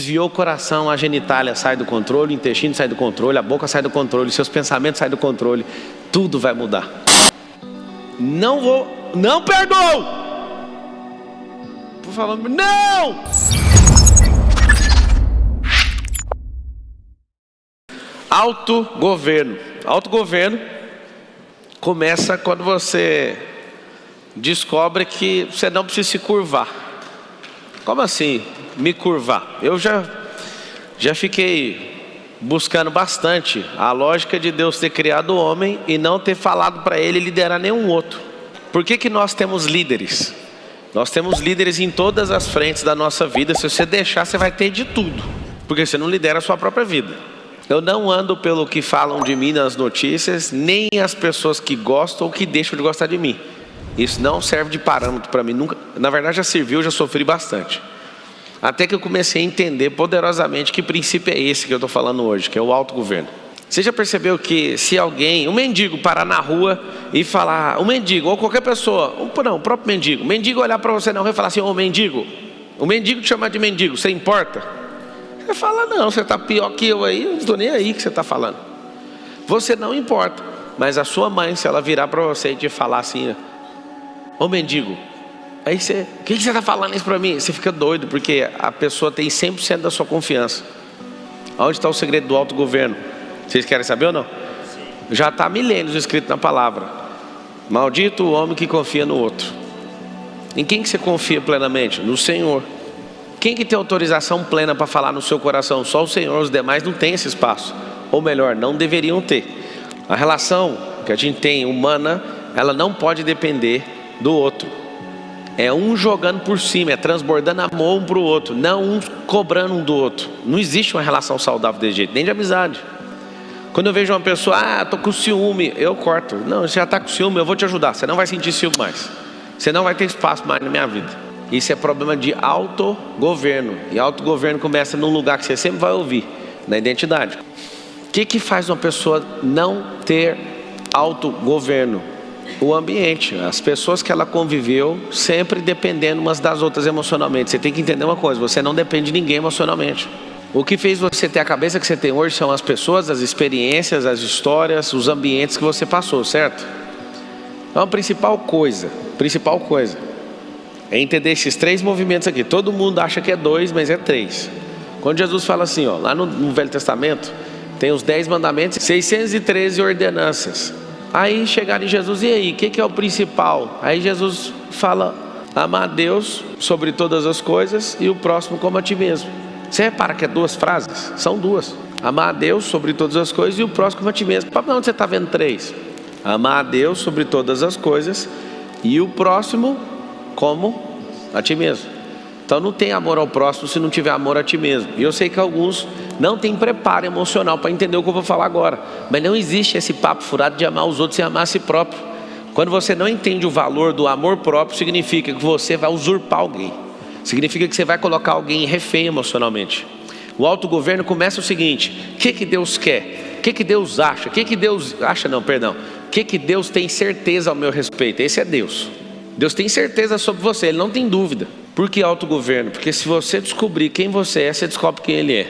desviou o coração, a genitália sai do controle, o intestino sai do controle, a boca sai do controle, seus pensamentos saem do controle, tudo vai mudar. Não perdoo! Por favor, não! Autogoverno. Autogoverno começa quando você descobre que você não precisa se curvar. Como assim, me curvar? Eu já fiquei buscando bastante a lógica de Deus ter criado o homem e não ter falado para ele liderar nenhum outro. Por que nós temos líderes? Nós temos líderes em todas as frentes da nossa vida. Se você deixar, você vai ter de tudo, porque você não lidera a sua própria vida. Eu não ando pelo que falam de mim nas notícias, nem as pessoas que gostam ou que deixam de gostar de mim. Isso não serve de parâmetro para mim. Nunca, na verdade já serviu, já sofri bastante. Até que eu comecei a entender poderosamente que princípio é esse que eu estou falando hoje, que é o autogoverno. Você já percebeu que se alguém, um mendigo parar na rua e falar, um mendigo ou qualquer pessoa, o próprio mendigo, olhar para você na rua e falar assim, ô mendigo, o mendigo te chamar de mendigo, você importa? Você fala, não, você está pior que eu aí, eu não estou nem aí que você está falando. Você não importa, mas a sua mãe, se ela virar para você e te falar assim, ô mendigo, aí você, o que você está falando isso para mim? Você fica doido, porque a pessoa tem 100% da sua confiança. Onde está o segredo do autogoverno? Vocês querem saber ou não? Sim. Já está há milênios escrito na palavra. Maldito o homem que confia no outro. Em quem que você confia plenamente? No Senhor. Quem que tem autorização plena para falar no seu coração? Só o Senhor, os demais não têm esse espaço. Ou melhor, não deveriam ter. A relação que a gente tem humana, ela não pode depender do outro. É um jogando por cima, é transbordando amor um para o outro, não um cobrando um do outro. Não existe uma relação saudável desse jeito, nem de amizade. Quando eu vejo uma pessoa, estou com ciúme, eu corto. Não, você já está com ciúme, eu vou te ajudar. Você não vai sentir ciúme mais. Você não vai ter espaço mais na minha vida. Isso é problema de autogoverno. E autogoverno começa num lugar que você sempre vai ouvir, na identidade. O que faz uma pessoa não ter autogoverno? O ambiente, as pessoas que ela conviveu, sempre dependendo umas das outras emocionalmente. Você tem que entender uma coisa, você não depende de ninguém emocionalmente. O que fez você ter a cabeça que você tem hoje são as pessoas, as experiências, as histórias, os ambientes que você passou, certo? Então a principal coisa é entender esses 3 movimentos aqui. Todo mundo acha que é 2, mas é 3. Quando Jesus fala assim, lá no Velho Testamento, tem os 10 mandamentos, 613 ordenanças. Aí chegaram em Jesus, e aí, o que é o principal? Aí Jesus fala, amar a Deus sobre todas as coisas e o próximo como a ti mesmo. Você repara que é 2 frases? São 2. Amar a Deus sobre todas as coisas e o próximo como a ti mesmo. Para onde você está vendo 3? Amar a Deus sobre todas as coisas e o próximo como a ti mesmo. Então não tem amor ao próximo se não tiver amor a ti mesmo. E eu sei que alguns não têm preparo emocional para entender o que eu vou falar agora. Mas não existe esse papo furado de amar os outros sem amar a si próprio. Quando você não entende o valor do amor próprio, significa que você vai usurpar alguém. Significa que você vai colocar alguém refém emocionalmente. O autogoverno começa o seguinte: o que Deus quer? O que Deus acha? O que Deus acha não, perdão. O que Deus tem certeza ao meu respeito? Esse é Deus. Deus tem certeza sobre você, Ele não tem dúvida. Por que autogoverno? Porque se você descobrir quem você é, você descobre quem Ele é.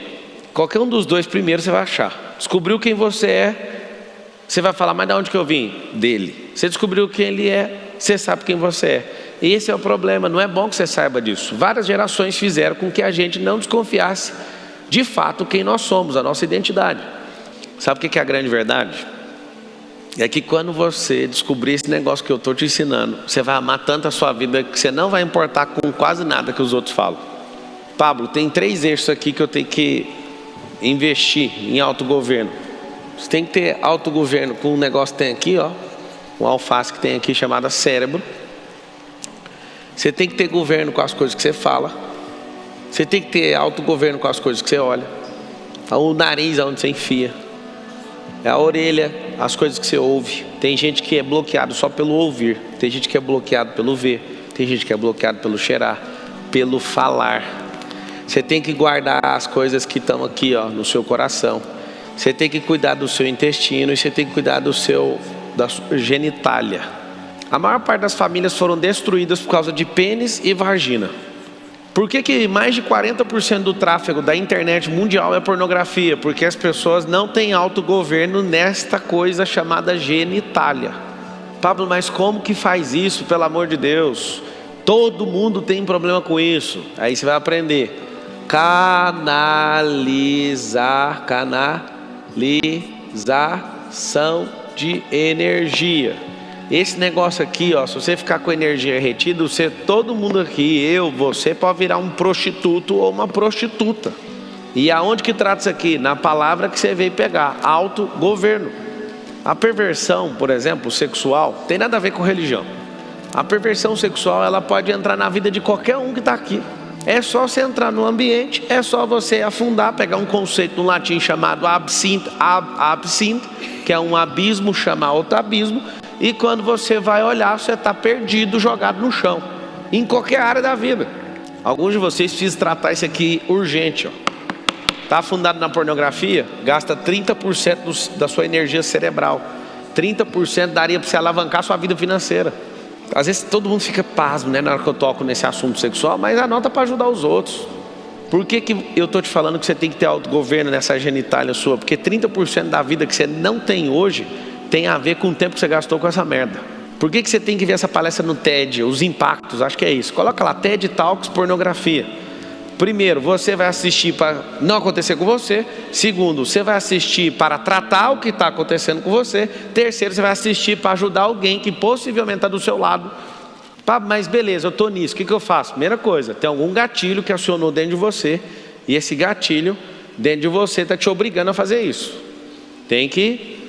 Qualquer um dos 2 primeiros você vai achar. Descobriu quem você é, você vai falar, mas de onde que eu vim? Dele. Você descobriu quem Ele é, você sabe quem você é. E esse é o problema, não é bom que você saiba disso. Várias gerações fizeram com que a gente não desconfiasse de fato quem nós somos, a nossa identidade. Sabe o que é a grande verdade? É que quando você descobrir esse negócio que eu estou te ensinando, você vai amar tanto a sua vida que você não vai importar com quase nada que os outros falam. Pablo, tem 3 eixos aqui que eu tenho que investir em autogoverno. Você tem que ter autogoverno com um negócio que tem aqui, um alface que tem aqui chamado cérebro. Você tem que ter governo com as coisas que você fala. Você tem que ter autogoverno com as coisas que você olha. O nariz aonde você enfia. É a orelha, as coisas que você ouve. Tem gente que é bloqueado só pelo ouvir. Tem gente que é bloqueado pelo ver. Tem gente que é bloqueado pelo cheirar, pelo falar. Você tem que guardar as coisas que estão aqui, no seu coração. Você tem que cuidar do seu intestino e você tem que cuidar da sua genitália. A maior parte das famílias foram destruídas por causa de pênis e vagina. Por que mais de 40% do tráfego da internet mundial é pornografia? Porque as pessoas não têm autogoverno nesta coisa chamada genitália. Pablo, mas como que faz isso, pelo amor de Deus? Todo mundo tem problema com isso. Aí você vai aprender. Canalização de energia. Esse negócio aqui, ó, se você ficar com energia retida, todo mundo aqui, você pode virar um prostituto ou uma prostituta. E aonde que trata isso aqui? Na palavra que você veio pegar, autogoverno. A perversão, por exemplo, sexual, tem nada a ver com religião. A perversão sexual, ela pode entrar na vida de qualquer um que está aqui. É só você entrar no ambiente, é só você afundar, pegar um conceito no latim chamado absinth, que é um abismo, chamar outro abismo. E quando você vai olhar, você está perdido, jogado no chão, em qualquer área da vida. Alguns de vocês precisam tratar isso aqui urgente. Está afundado na pornografia? Gasta 30% da sua energia cerebral. 30% daria para você alavancar sua vida financeira. Às vezes todo mundo fica pasmo, né, na hora que eu toco nesse assunto sexual, mas anota para ajudar os outros. Por que eu estou te falando que você tem que ter autogoverno nessa genitália sua? Porque 30% da vida que você não tem hoje tem a ver com o tempo que você gastou com essa merda. Por que você tem que ver essa palestra no TED? Os impactos, acho que é isso. Coloca lá, TED Talks pornografia. Primeiro, você vai assistir para não acontecer com você. Segundo, você vai assistir para tratar o que está acontecendo com você. Terceiro, você vai assistir para ajudar alguém que possivelmente está do seu lado. Mas beleza, eu estou nisso, o que eu faço? Primeira coisa, tem algum gatilho que acionou dentro de você. E esse gatilho dentro de você está te obrigando a fazer isso. Tem que...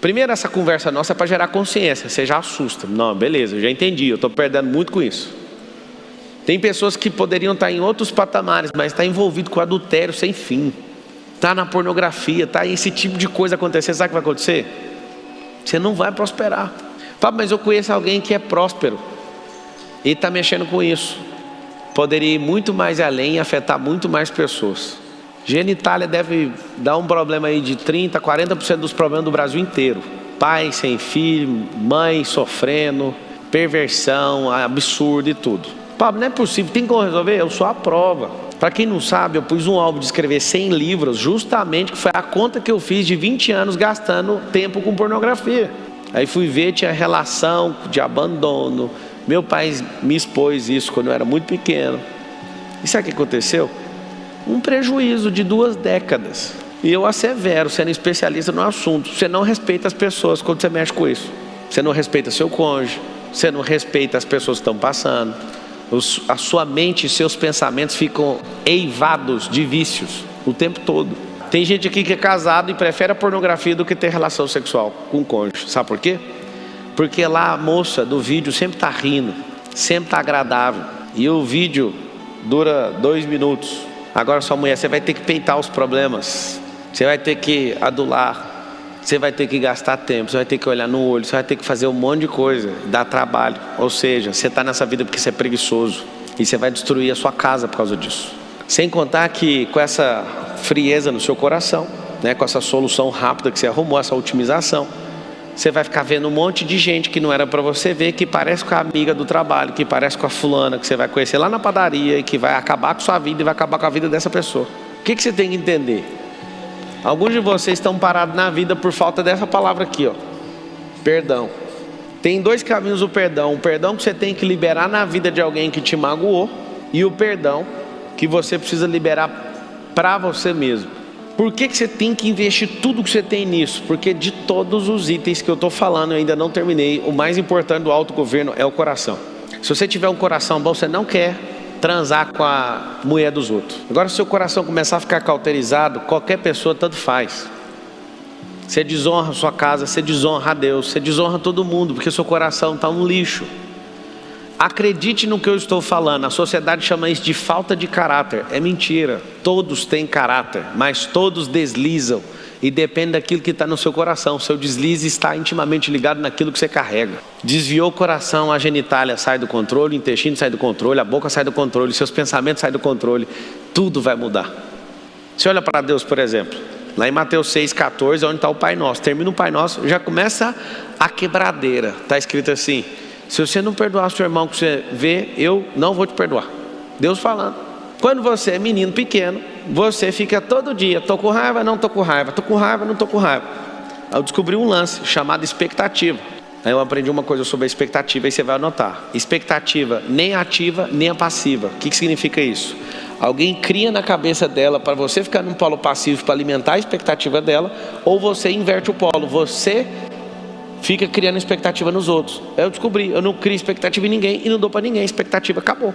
Primeiro, essa conversa nossa é para gerar consciência. Você já assusta. Não, beleza, eu já entendi, eu estou perdendo muito com isso. Tem pessoas que poderiam estar em outros patamares, mas está envolvido com adultério sem fim. Está na pornografia, está esse tipo de coisa acontecendo. Sabe o que vai acontecer? Você não vai prosperar. Mas eu conheço alguém que é próspero e está mexendo com isso. Poderia ir muito mais além e afetar muito mais pessoas. Genitália deve dar um problema aí de 30%, 40% dos problemas do Brasil inteiro. Pai sem filho, mãe sofrendo, perversão, absurdo e tudo. Pablo, não é possível, tem como resolver? Eu sou a prova. Para quem não sabe, eu pus um álbum de escrever 100 livros, justamente que foi a conta que eu fiz de 20 anos gastando tempo com pornografia. Aí fui ver, tinha relação de abandono. Meu pai me expôs isso quando eu era muito pequeno. E sabe o que aconteceu? Um prejuízo de 2 décadas. E eu assevero, sendo especialista no assunto, você não respeita as pessoas quando você mexe com isso. Você não respeita seu cônjuge, você não respeita as pessoas que estão passando. A sua mente e seus pensamentos ficam eivados de vícios o tempo todo. Tem gente aqui que é casado e prefere a pornografia do que ter relação sexual com o cônjuge. Sabe por quê? Porque lá a moça do vídeo sempre está rindo, sempre está agradável. E o vídeo dura 2 minutos. Agora sua mulher, você vai ter que peitar os problemas. Você vai ter que adular. Você vai ter que gastar tempo, você vai ter que olhar no olho, você vai ter que fazer um monte de coisa, dá trabalho. Ou seja, você está nessa vida porque você é preguiçoso. E você vai destruir a sua casa por causa disso. Sem contar que com essa frieza no seu coração, né, com essa solução rápida que você arrumou, essa otimização, você vai ficar vendo um monte de gente que não era para você ver, que parece com a amiga do trabalho, que parece com a fulana, que você vai conhecer lá na padaria e que vai acabar com sua vida e vai acabar com a vida dessa pessoa. O que você tem que entender? Alguns de vocês estão parados na vida por falta dessa palavra aqui, ó. Perdão. Tem 2 caminhos do perdão. O perdão que você tem que liberar na vida de alguém que te magoou, e o perdão que você precisa liberar para você mesmo. Por que você tem que investir tudo que você tem nisso? Porque de todos os itens que eu estou falando, eu ainda não terminei. O mais importante do autogoverno é o coração. Se você tiver um coração bom, você não quer transar com a mulher dos outros. Agora, se o seu coração começar a ficar cauterizado, qualquer pessoa tanto faz. Você desonra a sua casa, você desonra a Deus, você desonra todo mundo, porque seu coração está um lixo. Acredite no que eu estou falando. A sociedade chama isso de falta de caráter. É mentira. Todos têm caráter, mas todos deslizam. E depende daquilo que está no seu coração. Seu deslize está intimamente ligado naquilo que você carrega. Desviou o coração, a genitália sai do controle, o intestino sai do controle, a boca sai do controle, seus pensamentos saem do controle. Tudo vai mudar. Você olha para Deus, por exemplo, lá em Mateus 6,14, onde está o Pai Nosso. Termina o Pai Nosso, já começa a quebradeira. Está escrito assim: se você não perdoar seu irmão que você vê, eu não vou te perdoar. Deus falando. Quando você é menino pequeno, você fica todo dia, tô com raiva, não tô com raiva, tô com raiva, não tô com raiva. Aí eu descobri um lance chamado expectativa. Aí eu aprendi uma coisa sobre a expectativa, aí você vai anotar. Expectativa nem ativa, nem a passiva. O que significa isso? Alguém cria na cabeça dela para você ficar num polo passivo para alimentar a expectativa dela, ou você inverte o polo, você fica criando expectativa nos outros. Aí eu descobri, eu não crio expectativa em ninguém e não dou para ninguém, a expectativa acabou.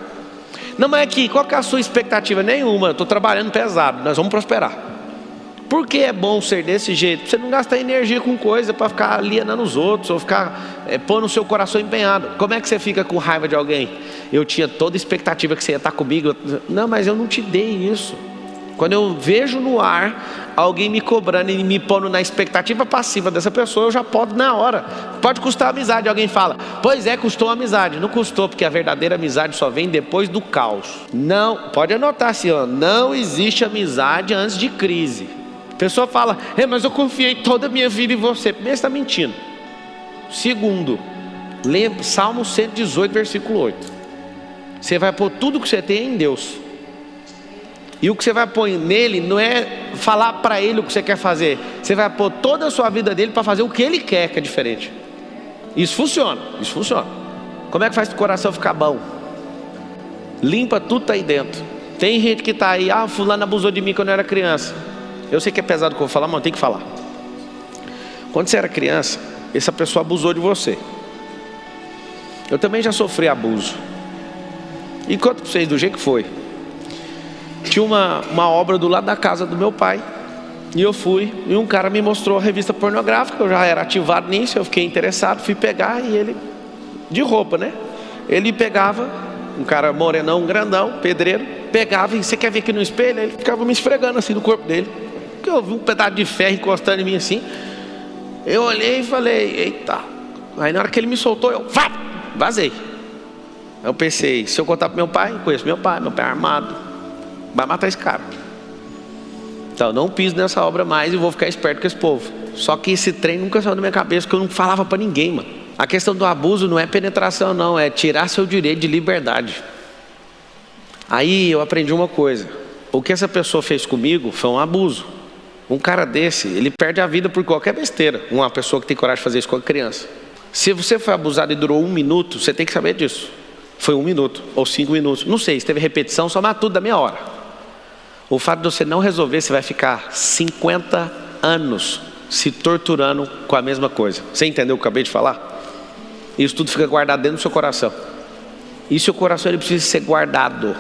Não, mas aqui, qual que é a sua expectativa? Nenhuma, eu estou trabalhando pesado, nós vamos prosperar. Por que é bom ser desse jeito? Pra você não gastar energia com coisa para ficar alienando os outros, ou ficar pondo o seu coração empenhado. Como é que você fica com raiva de alguém? Eu tinha toda a expectativa que você ia estar comigo. Não, mas eu não te dei isso. Quando eu vejo no ar alguém me cobrando e me pondo na expectativa passiva dessa pessoa, eu já posso na hora. Pode custar a amizade. Alguém fala, pois é, custou a amizade. Não custou, porque a verdadeira amizade só vem depois do caos. Não, pode anotar assim, ó, não existe amizade antes de crise. A pessoa fala, mas eu confiei toda a minha vida em você. Primeiro, você está mentindo. Segundo, lê Salmo 118, versículo 8. Você vai pôr tudo que você tem em Deus. E o que você vai pôr nele não é falar para ele o que você quer fazer. Você vai pôr toda a sua vida dele para fazer o que ele quer, que é diferente. Isso funciona, isso funciona. Como é que faz o coração ficar bom? Limpa tudo que está aí dentro. Tem gente que está aí, fulano abusou de mim quando eu era criança. Eu sei que é pesado o que eu vou falar, mas tem que falar. Quando você era criança, essa pessoa abusou de você. Eu também já sofri abuso. E conto para vocês do jeito que foi. Tinha uma obra do lado da casa do meu pai. E eu fui, e um cara me mostrou a revista pornográfica. Eu já era ativado nisso, eu fiquei interessado. Fui pegar e ele, de roupa, né? Ele pegava, um cara morenão, grandão, pedreiro. Pegava e, você quer ver aqui no espelho? Ele ficava me esfregando assim no corpo dele. Porque eu vi um pedaço de ferro encostando em mim assim. Eu olhei e falei, eita. Aí na hora que ele me soltou, eu vazei. Aí eu pensei, se eu contar pro meu pai, conheço meu pai é armado, vai matar esse cara. Então eu não piso nessa obra mais e vou ficar esperto com esse povo. Só que esse trem nunca saiu da minha cabeça, porque eu não falava para ninguém, mano. A questão do abuso não é penetração não, é tirar seu direito de liberdade. Aí eu aprendi uma coisa. O que essa pessoa fez comigo foi um abuso. Um cara desse, ele perde a vida por qualquer besteira. Uma pessoa que tem coragem de fazer isso com a criança. Se você foi abusado e durou 1 minuto, você tem que saber disso. Foi 1 minuto ou 5 minutos. Não sei, se teve repetição, só tudo da meia hora. O fato de você não resolver, você vai ficar 50 anos se torturando com a mesma coisa. Você entendeu o que eu acabei de falar? Isso tudo fica guardado dentro do seu coração. E seu coração ele precisa ser guardado.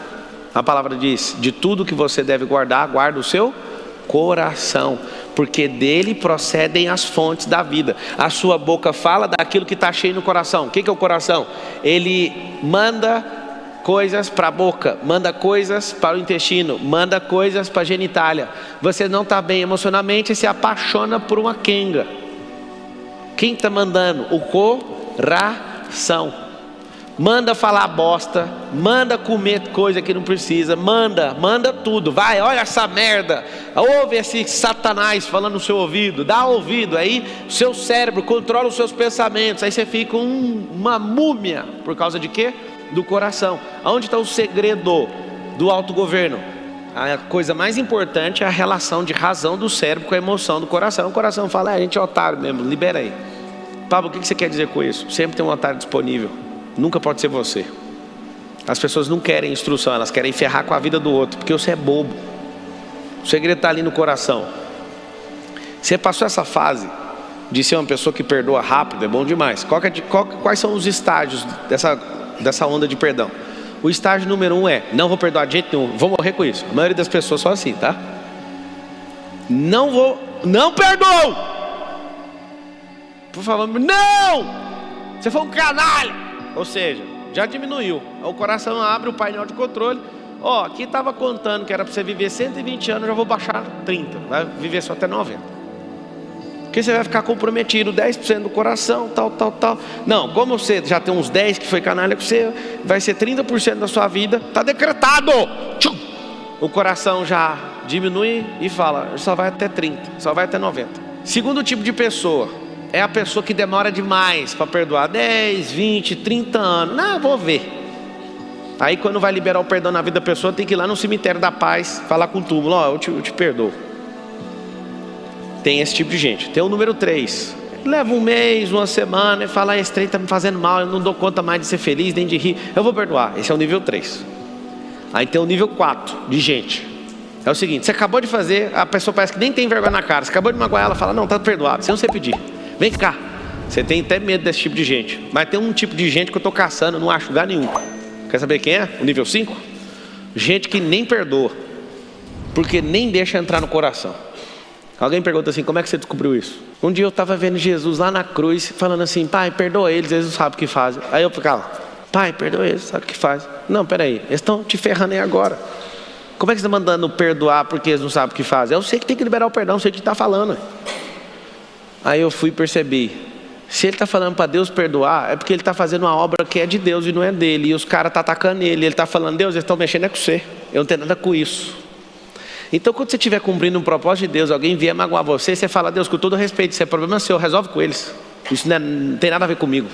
A palavra diz, de tudo que você deve guardar, guarda o seu coração, porque dele procedem as fontes da vida. A sua boca fala daquilo que está cheio no coração. O que é o coração? Ele manda coisas para a boca, manda coisas para o intestino, manda coisas para a genitália. Você não está bem emocionalmente e se apaixona por uma quenga. Quem está mandando? O coração. Manda falar bosta, manda comer coisa que não precisa, manda tudo. Vai, olha essa merda, ouve esse satanás falando no seu ouvido, dá ouvido, aí o seu cérebro controla os seus pensamentos, aí você fica uma múmia, por causa de quê? Do coração. Aonde está o segredo do autogoverno? A coisa mais importante é a relação de razão do cérebro com a emoção do coração. O coração fala, a gente é otário mesmo, libera aí. Pablo, o que você quer dizer com isso? Sempre tem um otário disponível. Nunca pode ser você. As pessoas não querem instrução, elas querem ferrar com a vida do outro, porque você é bobo. O segredo está ali no coração. Você passou essa fase de ser uma pessoa que perdoa rápido, é bom demais. Quais são os estágios dessa onda de perdão? O estágio número 1 é, não vou perdoar de jeito nenhum, vou morrer com isso. A maioria das pessoas são assim, tá? Não perdoo! Por favor, não! Você foi um canalha! Ou seja, já diminuiu. O coração abre o painel de controle. Aqui estava contando que era para você viver 120 anos, eu já vou baixar 30. Vai viver só até 90. Porque você vai ficar comprometido, 10% do coração, tal. Não, como você já tem uns 10 que foi canalha com você, vai ser 30% da sua vida. Está decretado. Tchum! O coração já diminui e fala, só vai até 30, só vai até 90. Segundo tipo de pessoa. É a pessoa que demora demais para perdoar 10, 20, 30 anos. Não, vou ver. Aí quando vai liberar o perdão na vida da pessoa, tem que ir lá no cemitério da paz, falar com o túmulo, ó, eu te perdoo. Tem esse tipo de gente. Tem o número 3. Leva um mês, uma semana e fala, esse trem está me fazendo mal, eu não dou conta mais de ser feliz, nem de rir, eu vou perdoar. Esse é o nível 3. Aí tem o nível 4 de gente. É o seguinte, você acabou de fazer, a pessoa parece que nem tem vergonha na cara, você acabou de magoar ela, fala, não, tá perdoado, sem você pedir. Vem cá. Você tem até medo desse tipo de gente. Mas tem um tipo de gente que eu estou caçando, não acho lugar nenhum. Quer saber quem é? O nível 5? Gente que nem perdoa, porque nem deixa entrar no coração. Alguém pergunta assim, como é que você descobriu isso? Um dia eu estava vendo Jesus lá na cruz, falando assim, pai, perdoa eles não sabem o que fazem. Aí eu ficava, pai, perdoa eles, sabe o que fazem. Não, peraí, eles estão te ferrando aí agora. Como é que você está mandando perdoar porque eles não sabem o que fazem? Eu sei que tem que liberar o perdão, eu sei o que está falando. Aí eu fui perceber, se ele está falando para Deus perdoar, é porque ele está fazendo uma obra que é de Deus e não é dele. E os caras estão atacando ele, ele está falando, Deus, eles estão mexendo é com você, eu não tenho nada com isso. Então quando você estiver cumprindo um propósito de Deus, alguém vier magoar você, você fala, Deus, com todo respeito, isso é problema seu, resolve com eles. Isso não tem nada a ver comigo.